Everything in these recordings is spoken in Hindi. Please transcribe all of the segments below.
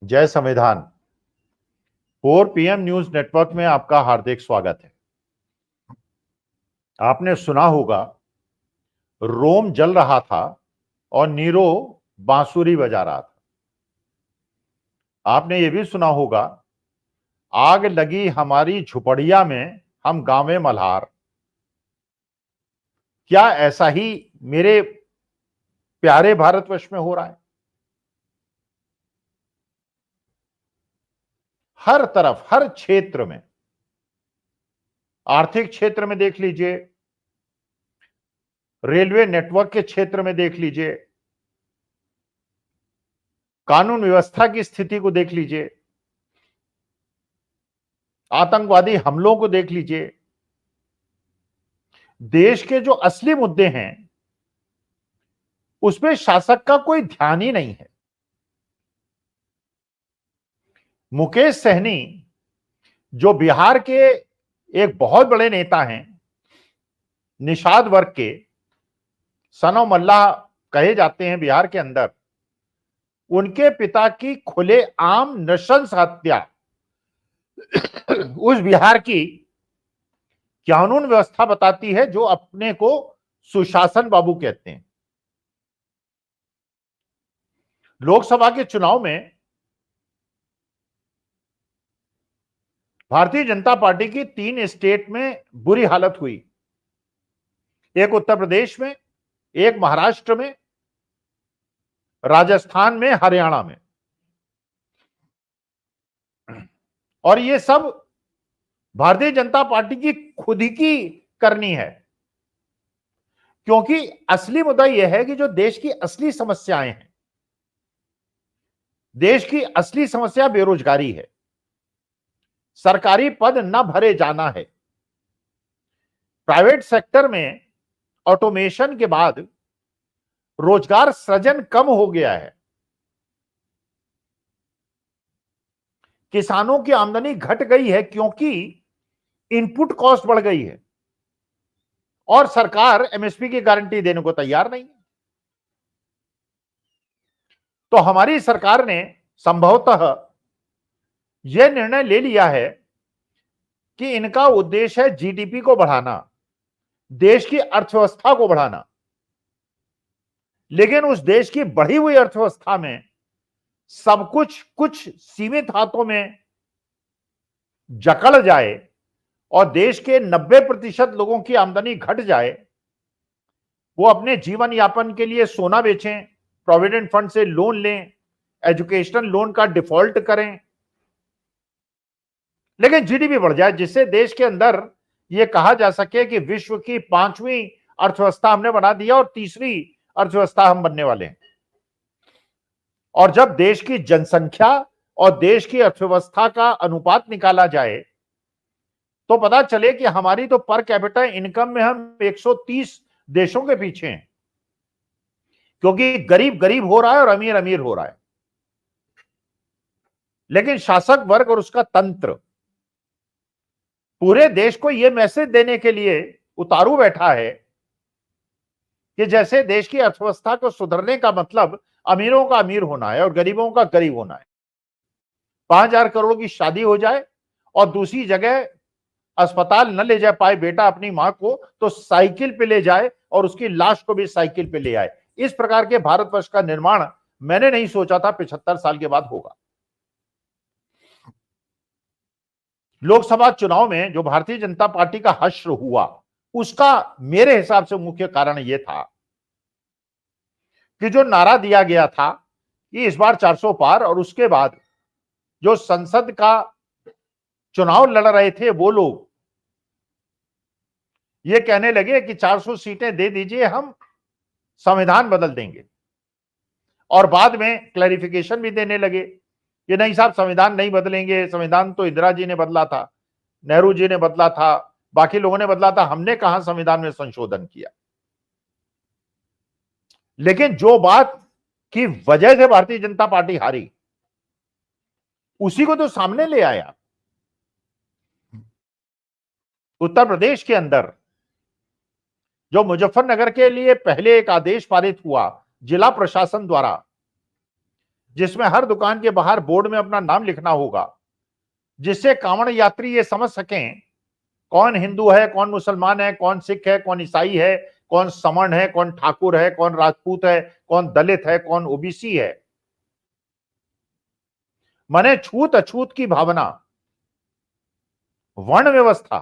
जय संविधान। 4 PM न्यूज नेटवर्क में आपका हार्दिक स्वागत है। आपने सुना होगा, रोम जल रहा था और नीरो बांसुरी बजा रहा था। आपने ये भी सुना होगा, आग लगी हमारी झुपड़िया में, हम गांवे मल्हार। क्या ऐसा ही मेरे प्यारे भारतवर्ष में हो रहा है? हर तरफ, हर क्षेत्र में, आर्थिक क्षेत्र में देख लीजिए, रेलवे नेटवर्क के क्षेत्र में देख लीजिए, कानून व्यवस्था की स्थिति को देख लीजिए, आतंकवादी हमलों को देख लीजिए। देश के जो असली मुद्दे हैं उसमें शासक का कोई ध्यान ही नहीं है। मुकेश सहनी, जो बिहार के एक बहुत बड़े नेता हैं, निषाद वर्ग के, सनो मल्लाह कहे जाते हैं बिहार के अंदर, उनके पिता की खुलेआम नृशंस हत्या उस बिहार की कानून व्यवस्था बताती है जो अपने को सुशासन बाबू कहते हैं। लोकसभा के चुनाव में भारतीय जनता पार्टी की 3 स्टेट में बुरी हालत हुई। एक उत्तर प्रदेश में, एक महाराष्ट्र में, राजस्थान में, हरियाणा में। और ये सब भारतीय जनता पार्टी की खुद ही की करनी है, क्योंकि असली मुद्दा यह है कि जो देश की असली समस्याएं हैं, देश की असली समस्या बेरोजगारी है, सरकारी पद न भरे जाना है। प्राइवेट सेक्टर में ऑटोमेशन के बाद रोजगार सृजन कम हो गया है। किसानों की आमदनी घट गई है क्योंकि इनपुट कॉस्ट बढ़ गई है और सरकार एमएसपी की गारंटी देने को तैयार नहीं है। तो हमारी सरकार ने संभवतः यह निर्णय ले लिया है कि इनका उद्देश्य है जीडीपी को बढ़ाना, देश की अर्थव्यवस्था को बढ़ाना। लेकिन उस देश की बढ़ी हुई अर्थव्यवस्था में सब कुछ सीमित हाथों में जकड़ जाए और देश के 90% लोगों की आमदनी घट जाए, वो अपने जीवन यापन के लिए सोना बेचें, प्रोविडेंट फंड से लोन लें, एजुकेशनल लोन का डिफॉल्ट करें, लेकिन जीडीपी बढ़ जाए, जिससे देश के अंदर यह कहा जा सके कि विश्व की 5वीं अर्थव्यवस्था हमने बना दिया और 3री अर्थव्यवस्था हम बनने वाले हैं। और जब देश की जनसंख्या और देश की अर्थव्यवस्था का अनुपात निकाला जाए तो पता चले कि हमारी तो पर कैपिटा इनकम में हम 130 देशों के पीछे हैं, क्योंकि गरीब गरीब हो रहा है और अमीर अमीर हो रहा है। लेकिन शासक वर्ग और उसका तंत्र पूरे देश को यह मैसेज देने के लिए उतारू बैठा है कि जैसे देश की अर्थव्यवस्था को सुधरने का मतलब अमीरों का अमीर होना है और गरीबों का गरीब होना है। 5,000 करोड़ की शादी हो जाए और दूसरी जगह अस्पताल न ले जा पाए बेटा अपनी मां को, तो साइकिल पे ले जाए और उसकी लाश को भी साइकिल पे ले आए। इस प्रकार के भारतवर्ष का निर्माण मैंने नहीं सोचा था 75 साल के बाद होगा। लोकसभा चुनाव में जो भारतीय जनता पार्टी का हश्र हुआ, उसका मेरे हिसाब से मुख्य कारण यह था कि जो नारा दिया गया था कि इस बार 400 पार, और उसके बाद जो संसद का चुनाव लड़ रहे थे वो लोग ये कहने लगे कि 400 सीटें दे दीजिए, हम संविधान बदल देंगे। और बाद में क्लैरिफिकेशन भी देने लगे कि नहीं साहब, संविधान नहीं बदलेंगे, संविधान तो इंदिरा जी ने बदला था, नेहरू जी ने बदला था, बाकी लोगों ने बदला था, हमने कहां संविधान में संशोधन किया। लेकिन जो बात की वजह से भारतीय जनता पार्टी हारी, उसी को तो सामने ले आया। उत्तर प्रदेश के अंदर जो मुजफ्फरनगर के लिए पहले एक आदेश पारित हुआ जिला प्रशासन द्वारा, जिसमें हर दुकान के बाहर बोर्ड में अपना नाम लिखना होगा, जिससे कांवड़ यात्री ये समझ सकें कौन हिंदू है, कौन मुसलमान है, कौन सिख है, कौन ईसाई है, कौन समण है, कौन ठाकुर है, कौन राजपूत है, कौन दलित है, कौन ओबीसी है। माने छूत अछूत की भावना, वर्ण व्यवस्था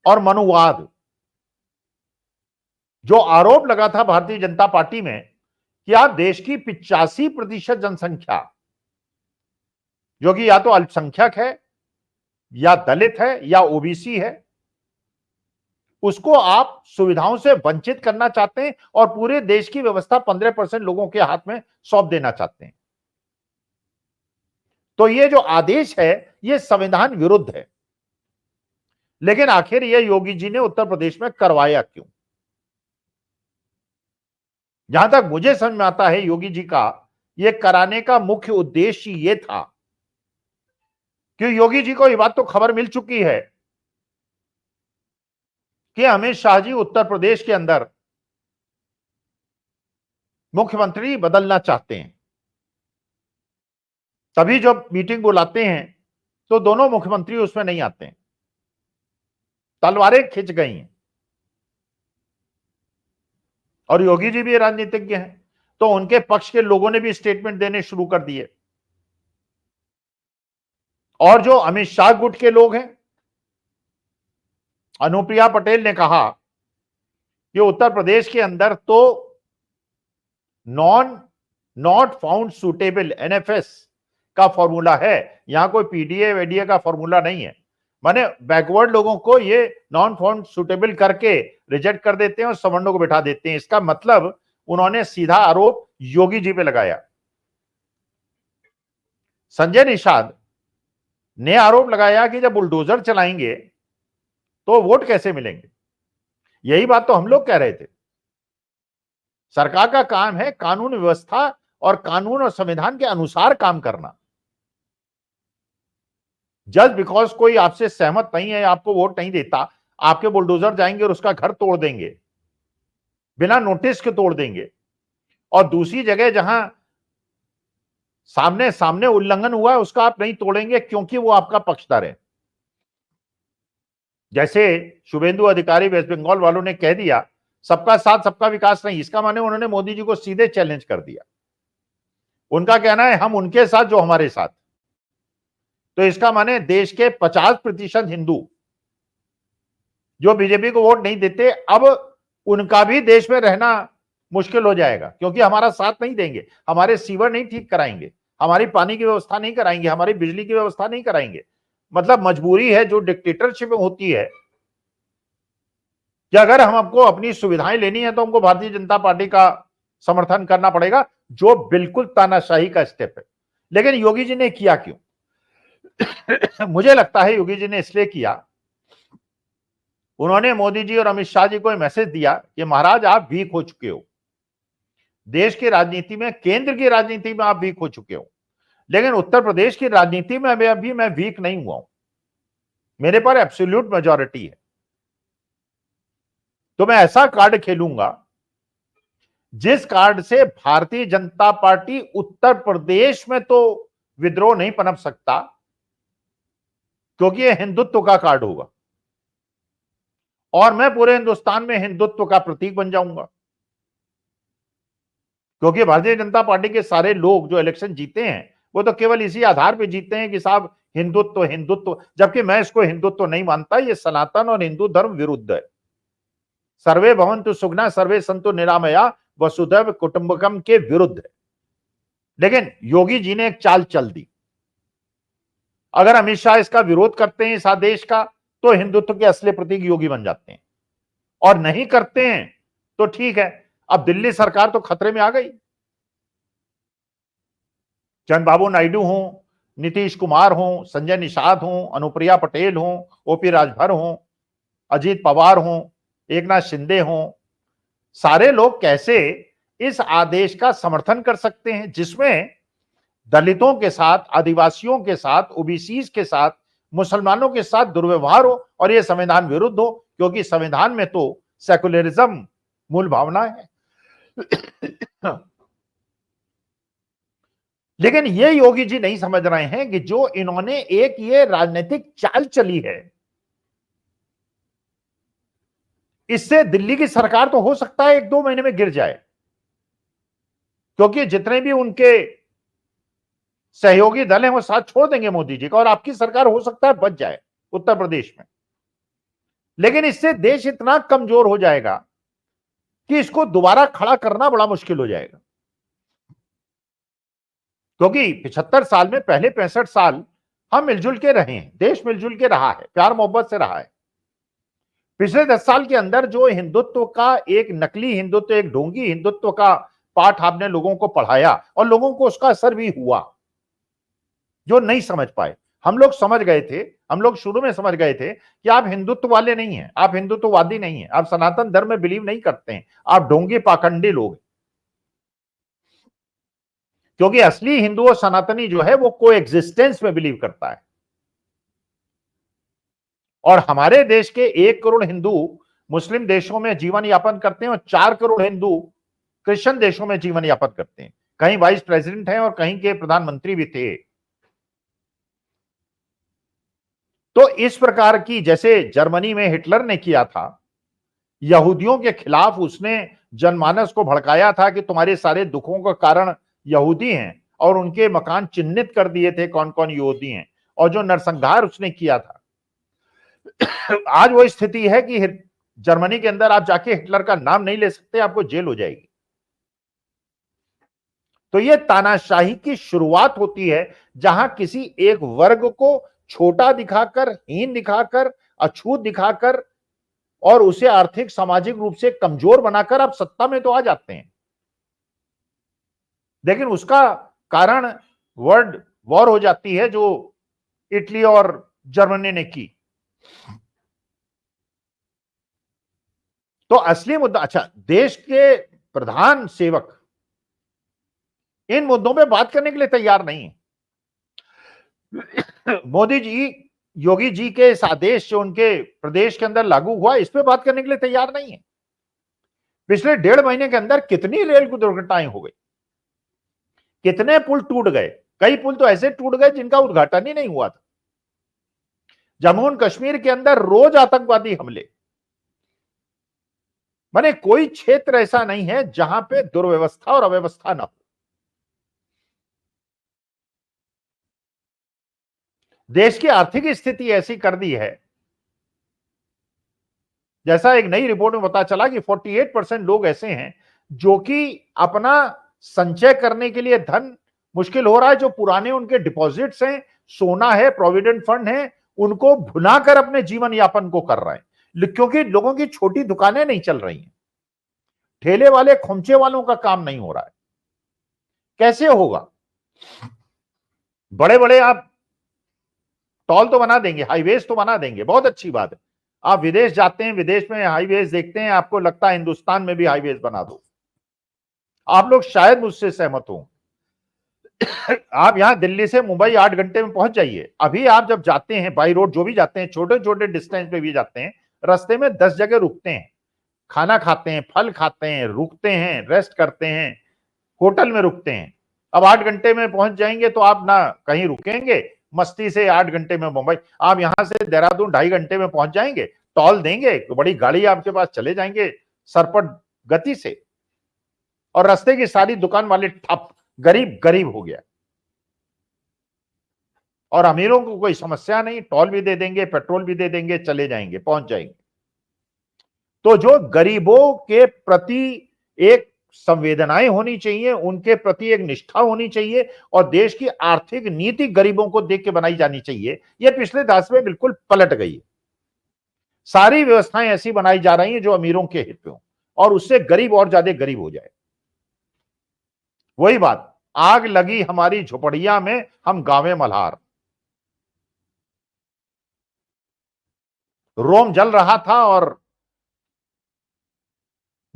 और मनुवाद, जो आरोप लगा था भारतीय जनता पार्टी में कि आप देश की 85% जनसंख्या, जो कि या तो अल्पसंख्यक है या दलित है या ओबीसी है, उसको आप सुविधाओं से वंचित करना चाहते हैं और पूरे देश की व्यवस्था 15% लोगों के हाथ में सौंप देना चाहते हैं। तो ये जो आदेश है ये संविधान विरुद्ध है। लेकिन आखिर ये योगी जी ने उत्तर प्रदेश में करवाया क्यों? जहां तक मुझे समझ में आता है, योगी जी का ये कराने का मुख्य उद्देश्य ये था कि योगी जी को ये बात तो खबर मिल चुकी है कि अमित शाह जी उत्तर प्रदेश के अंदर मुख्यमंत्री बदलना चाहते हैं। तभी जब मीटिंग बुलाते हैं तो दोनों मुख्यमंत्री उसमें नहीं आते हैं, तलवारें खिंच गई हैं। और योगी जी भी राजनीतिज्ञ हैं, तो उनके पक्ष के लोगों ने भी स्टेटमेंट देने शुरू कर दिए। और जो अमित शाह गुट के लोग हैं, अनुप्रिया पटेल ने कहा कि उत्तर प्रदेश के अंदर तो नॉट फाउंड सुटेबल एनएफएस का फॉर्मूला है, यहां कोई पीडीए वेडीए का फॉर्मूला नहीं है। माने बैकवर्ड लोगों को ये नॉन फाउंड सुटेबल करके रिजेक्ट कर देते हैं और सवर्णों को बिठा देते हैं। इसका मतलब उन्होंने सीधा आरोप योगी जी पे लगाया। संजय निषाद ने आरोप लगाया कि जब बुलडोजर चलाएंगे तो वोट कैसे मिलेंगे। यही बात तो हम लोग कह रहे थे। सरकार का काम है कानून व्यवस्था और कानून और संविधान के अनुसार काम करना। जस्ट बिकॉज कोई आपसे सहमत नहीं है, आपको वोट नहीं देता, आपके बुलडोजर जाएंगे और उसका घर तोड़ देंगे, बिना नोटिस के तोड़ देंगे। और दूसरी जगह जहां सामने सामने उल्लंघन हुआ है उसका आप नहीं तोड़ेंगे क्योंकि वो आपका पक्षधर है। जैसे शुभेंदु अधिकारी वेस्ट बंगाल वालों ने कह दिया सबका साथ सबका विकास नहीं, इसका माने उन्होंने मोदी जी को सीधे चैलेंज कर दिया। उनका कहना है हम उनके साथ जो हमारे साथ, तो इसका माने देश के 50% हिंदू जो बीजेपी को वोट नहीं देते, अब उनका भी देश में रहना मुश्किल हो जाएगा क्योंकि हमारा साथ नहीं देंगे, हमारे सीवर नहीं ठीक कराएंगे, हमारी पानी की व्यवस्था नहीं कराएंगे, हमारी बिजली की व्यवस्था नहीं कराएंगे। मतलब मजबूरी है जो डिक्टेटरशिप में होती है कि अगर हम आपको अपनी सुविधाएं लेनी है तो हमको भारतीय जनता पार्टी का समर्थन करना पड़ेगा, जो बिल्कुल तानाशाही का स्टेप है। लेकिन योगी जी ने किया क्यों? मुझे लगता है योगी जी ने इसलिए किया, उन्होंने मोदी जी और अमित शाह जी को मैसेज दिया कि महाराज आप वीक हो चुके हो, देश की राजनीति में, केंद्र की राजनीति में आप वीक हो चुके हो, लेकिन उत्तर प्रदेश की राजनीति में अभी मैं वीक नहीं हुआ हूं, मेरे पर एब्सोल्यूट मेजॉरिटी है। तो मैं ऐसा कार्ड खेलूंगा जिस कार्ड से भारतीय जनता पार्टी उत्तर प्रदेश में तो विद्रोह नहीं पनप सकता, क्योंकि यह हिंदुत्व का कार्ड होगा और मैं पूरे हिंदुस्तान में हिंदुत्व का प्रतीक बन जाऊंगा। क्योंकि भारतीय जनता पार्टी के सारे लोग जो इलेक्शन जीते हैं वो तो केवल इसी आधार पे जीते हैं कि साहब हिंदुत्व हिंदुत्व, जबकि मैं इसको हिंदुत्व नहीं मानता। ये सनातन और हिंदू धर्म विरुद्ध है। सर्वे भवन्तु सुखिनः सर्वे सन्तु निरामया वसुधैव कुटुंबकम के विरुद्ध है। लेकिन योगी जी ने एक चाल चल दी। अगर अमित शाह इसका विरोध करते हैं इस आदेश का, तो हिंदुत्व के असली प्रतीक योगी बन जाते हैं, और नहीं करते हैं तो ठीक है। अब दिल्ली सरकार तो खतरे में आ गई। चंद्रबाबू नायडू हों, नीतीश कुमार हों, संजय निषाद हों, अनुप्रिया पटेल हों, ओपी राजभर हों, अजीत पवार हों, एकनाथ शिंदे हों, सारे लोग कैसे इस आदेश का समर्थन कर सकते हैं जिसमें दलितों के साथ, आदिवासियों के साथ, ओबीसीज के साथ, मुसलमानों के साथ दुर्व्यवहार हो और यह संविधान विरुद्ध हो, क्योंकि संविधान में तो सेकुलरिज्म मूल भावना है। लेकिन ये योगी जी नहीं समझ रहे हैं कि जो इन्होंने एक ये राजनीतिक चाल चली है, इससे दिल्ली की सरकार तो हो सकता है 1-2 महीने में गिर जाए, क्योंकि जितने भी उनके सहयोगी दल हैं वो साथ छोड़ देंगे मोदी जी का, और आपकी सरकार हो सकता है बच जाए उत्तर प्रदेश में। लेकिन इससे देश इतना कमजोर हो जाएगा कि इसको दोबारा खड़ा करना बड़ा मुश्किल हो जाएगा, क्योंकि 75 साल में पहले 65 साल हम मिलजुल के रहे हैं, देश मिलजुल के रहा है, प्यार मोहब्बत से रहा है। पिछले 10 साल के अंदर जो हिंदुत्व का एक नकली हिंदुत्व, एक ढोंगी हिंदुत्व का पाठ आपने लोगों को पढ़ाया, और लोगों को उसका असर भी हुआ, जो नहीं समझ पाए। हम लोग समझ गए थे, हम लोग शुरू में समझ गए थे कि आप हिंदुत्व वाले नहीं हैं, आप हिंदुत्ववादी नहीं हैं, आप सनातन धर्म में बिलीव नहीं करते हैं, आप ढोंगी पाखंडी लोग हैं। क्योंकि असली हिंदू और सनातनी जो है वो को एग्जिस्टेंस में बिलीव करता है, और हमारे देश के 1 करोड़ हिंदू मुस्लिम देशों में जीवन यापन करते हैं, और 4 करोड़ हिंदू क्रिश्चियन देशों में जीवन यापन करते हैं। कहीं वाइस प्रेसिडेंट हैं और कहीं के प्रधानमंत्री भी थे। तो इस प्रकार की, जैसे जर्मनी में हिटलर ने किया था, यहूदियों के खिलाफ उसने जनमानस को भड़काया था कि तुम्हारे सारे दुखों का कारण यहूदी हैं, और उनके मकान चिन्हित कर दिए थे कौन कौन यहूदी हैं, और जो नरसंहार उसने किया था। आज वो स्थिति है कि जर्मनी के अंदर आप जाके हिटलर का नाम नहीं ले सकते, आपको जेल हो जाएगी। तो ये तानाशाही की शुरुआत होती है, जहां किसी एक वर्ग को छोटा दिखाकर, हीन दिखाकर, अछूत दिखाकर, और उसे आर्थिक सामाजिक रूप से कमजोर बनाकर आप सत्ता में तो आ जाते हैं, लेकिन उसका कारण वर्ल्ड वॉर हो जाती है, जो इटली और जर्मनी ने की। तो असली मुद्दा, अच्छा, देश के प्रधान सेवक इन मुद्दों पे बात करने के लिए तैयार नहीं है। मोदी जी, योगी जी के इस आदेश जो उनके प्रदेश के अंदर लागू हुआ, इस पे बात करने के लिए तैयार नहीं है। पिछले 1.5 महीने के अंदर कितनी रेल दुर्घटनाएं हो गई, कितने पुल टूट गए, कई पुल तो ऐसे टूट गए जिनका उद्घाटन ही नहीं हुआ था। जम्मू और कश्मीर के अंदर रोज आतंकवादी हमले, माने कोई क्षेत्र ऐसा नहीं है जहां पे दुर्व्यवस्था और अव्यवस्था ना हो। देश की आर्थिक स्थिति ऐसी कर दी है, जैसा एक नई रिपोर्ट में पता चला कि 48% लोग ऐसे हैं जो कि अपना संचय करने के लिए धन मुश्किल हो रहा है, जो पुराने उनके डिपॉजिट्स हैं, सोना है, प्रोविडेंट फंड है, उनको भुनाकर अपने जीवन यापन को कर रहे हैं, क्योंकि लोगों की छोटी दुकानें नहीं चल रही हैं, ठेले वाले खोमचे वालों का काम नहीं हो रहा है। कैसे होगा? बड़े बड़े आप टॉल तो बना देंगे, हाईवेज तो बना देंगे, बहुत अच्छी बात है। आप विदेश जाते हैं, विदेश में हाईवेज देखते हैं, आपको लगता है हिंदुस्तान में भी हाईवेज बना दो। आप लोग शायद मुझसे सहमत हो। आप यहां दिल्ली से मुंबई 8 घंटे में पहुंच जाइए। अभी आप जब जाते हैं बाई रोड, जो भी जाते हैं, छोटे छोटे डिस्टेंस पे भी जाते हैं, रास्ते में 10 जगह रुकते हैं, खाना खाते हैं, फल खाते हैं, रुकते हैं, रेस्ट करते हैं, होटल में रुकते हैं। अब 8 घंटे में पहुंच जाएंगे तो आप ना कहीं रुकेंगे, मस्ती से 8 घंटे में मुंबई। आप यहां से देहरादून 2.5 घंटे में पहुंच जाएंगे, टॉल देंगे तो बड़ी गाड़ी आपके पास चले जाएंगे सरपट गति से, और रास्ते की सारी दुकान वाले ठप, गरीब गरीब हो गया। और अमीरों को कोई समस्या नहीं, टोल भी दे देंगे, पेट्रोल भी दे देंगे, चले जाएंगे, पहुंच जाएंगे। तो जो गरीबों के प्रति एक संवेदनाएं होनी चाहिए, उनके प्रति एक निष्ठा होनी चाहिए, और देश की आर्थिक नीति गरीबों को देख के बनाई जानी चाहिए, यह पिछले 10 में बिल्कुल पलट गई है। सारी व्यवस्थाएं ऐसी बनाई जा रही हैं जो अमीरों के हित में हो, और उससे गरीब और ज्यादा गरीब हो जाए। वही बात, आग लगी हमारी झोपड़िया में, हम गावे मल्हार। रोम जल रहा था और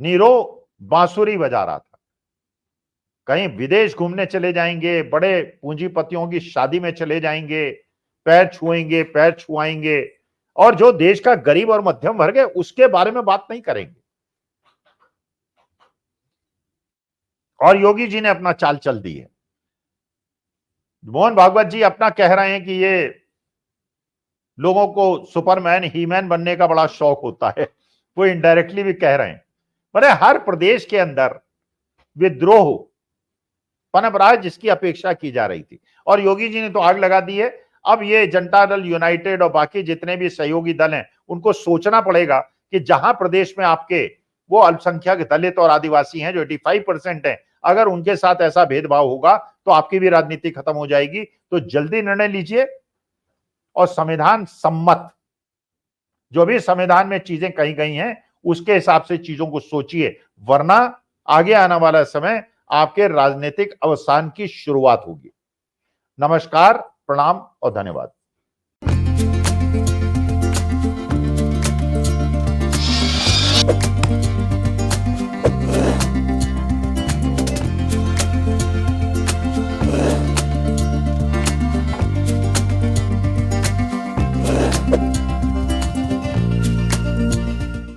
नीरो बांसुरी बजा रहा था। कहीं विदेश घूमने चले जाएंगे, बड़े पूंजीपतियों की शादी में चले जाएंगे, पैर छुएंगे, पैर छुआएंगे, और जो देश का गरीब और मध्यम वर्ग है उसके बारे में बात नहीं करेंगे। और योगी जी ने अपना चाल चल दी है। मोहन भागवत जी अपना कह रहे हैं कि ये लोगों को सुपरमैन हीमैन बनने का बड़ा शौक होता है, वो इनडायरेक्टली भी कह रहे हैं। पर हर प्रदेश के अंदर विद्रोह पनप रहा है जिसकी अपेक्षा की जा रही थी, और योगी जी ने तो आग लगा दी है। अब ये जनता दल यूनाइटेड और बाकी जितने भी सहयोगी दल हैं उनको सोचना पड़ेगा कि जहां प्रदेश में आपके वो अल्पसंख्यक दलित और आदिवासी हैं जो 85% हैं, अगर उनके साथ ऐसा भेदभाव होगा तो आपकी भी राजनीति खत्म हो जाएगी। तो जल्दी निर्णय लीजिए और संविधान सम्मत जो भी संविधान में चीजें कही गई हैं उसके हिसाब से चीजों को सोचिए, वरना आगे आने वाला समय आपके राजनीतिक अवसान की शुरुआत होगी। नमस्कार, प्रणाम और धन्यवाद।